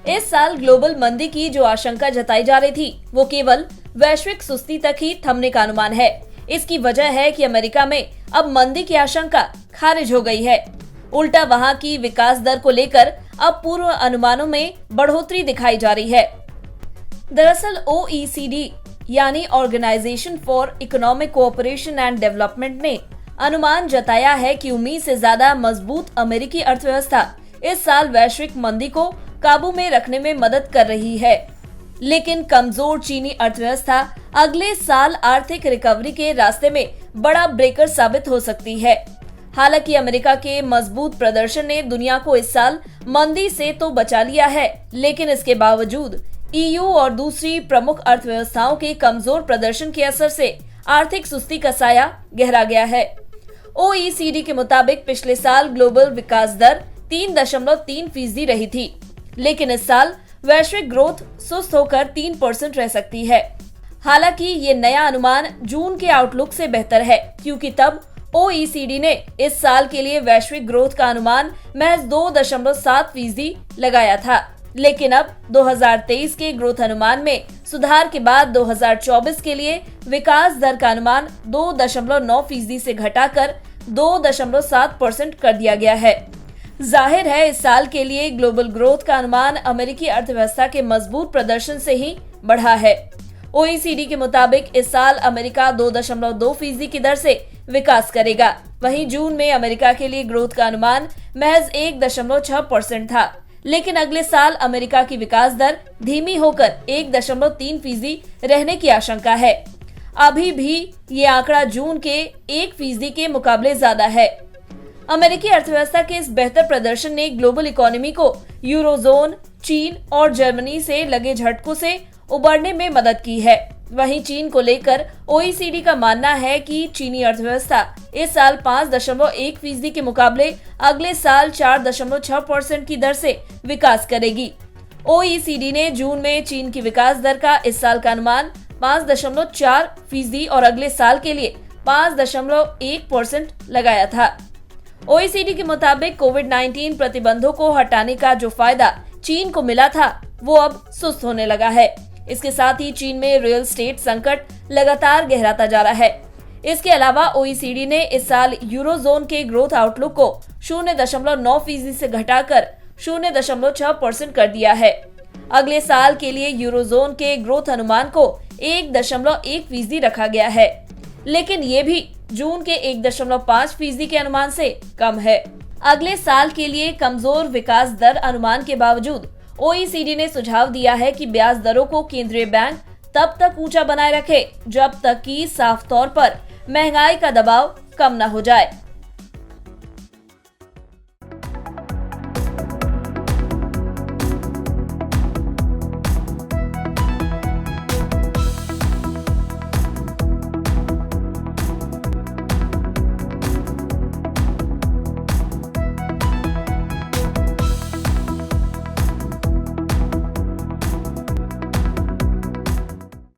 इस साल ग्लोबल मंदी की जो आशंका जताई जा रही थी वो केवल वैश्विक सुस्ती तक ही थमने का अनुमान है। इसकी वजह है कि अमेरिका में अब मंदी की आशंका खारिज हो गई है। उल्टा वहां की विकास दर को लेकर अब पूर्व अनुमानों में बढ़ोतरी दिखाई जा रही है। दरअसल OECD यानी Organisation for Economic Cooperation and Development ने अनुमान जताया है कि उम्मीद से ज्यादा मजबूत अमेरिकी अर्थव्यवस्था इस साल वैश्विक मंदी को काबू में रखने में मदद कर रही है, लेकिन कमजोर चीनी अर्थव्यवस्था अगले साल आर्थिक रिकवरी के रास्ते में बड़ा ब्रेकर साबित हो सकती है। हालांकि अमेरिका के मजबूत प्रदर्शन ने दुनिया को इस साल मंदी से तो बचा लिया है, लेकिन इसके बावजूद EU और दूसरी प्रमुख अर्थव्यवस्थाओं के कमजोर प्रदर्शन के असर से आर्थिक सुस्ती का साया गहरा गया है। OECD के मुताबिक पिछले साल ग्लोबल विकास दर 3.3% रही थी, लेकिन इस साल वैश्विक ग्रोथ सुस्त होकर 3% रह सकती है। हालांकि ये नया अनुमान जून के आउटलुक से बेहतर है, क्योंकि तब OECD ने इस साल के लिए वैश्विक ग्रोथ का अनुमान महज 2.7% लगाया था, लेकिन अब 2023 के ग्रोथ अनुमान में सुधार के बाद 2024 के लिए विकास दर का अनुमान 2.9% से घटाकर 2.7% कर दिया गया है। जाहिर है इस साल के लिए ग्लोबल ग्रोथ का अनुमान अमेरिकी अर्थव्यवस्था के मजबूत प्रदर्शन से ही बढ़ा है। OECD के मुताबिक इस साल अमेरिका 2.2% की दर से विकास करेगा। वहीं जून में अमेरिका के लिए ग्रोथ का अनुमान महज 1.6% था, लेकिन अगले साल अमेरिका की विकास दर धीमी होकर 1.3% रहने की आशंका है। अभी भी ये आंकड़ा जून के 1% के मुकाबले ज्यादा है। अमेरिकी अर्थव्यवस्था के इस बेहतर प्रदर्शन ने ग्लोबल इकोनॉमी को यूरोजोन, चीन और जर्मनी से लगे झटकों से उबरने में मदद की है। वहीं चीन को लेकर OECD का मानना है कि चीनी अर्थव्यवस्था इस साल 5.1% के मुकाबले अगले साल 4.6% की दर से विकास करेगी। OECD ने जून में चीन की विकास दर का इस साल का अनुमान 5.4% और अगले साल के लिए 5.1% लगाया था। OECD के मुताबिक कोविड-19 प्रतिबंधों को हटाने का जो फायदा चीन को मिला था वो अब सुस्त होने लगा है। इसके साथ ही चीन में रियल एस्टेट संकट लगातार गहराता जा रहा है। इसके अलावा OECD ने इस साल यूरोजोन के ग्रोथ आउटलुक को 0.9% से घटाकर 0.6% कर दिया है। अगले साल के लिए यूरोजोन के ग्रोथ अनुमान को 1.1% रखा गया है, लेकिन ये भी जून के 1.5% के अनुमान से कम है। अगले साल के लिए कमजोर विकास दर अनुमान के बावजूद OECD ने सुझाव दिया है कि ब्याज दरों को केंद्रीय बैंक तब तक ऊंचा बनाए रखे जब तक कि साफ तौर पर महंगाई का दबाव कम न हो जाए।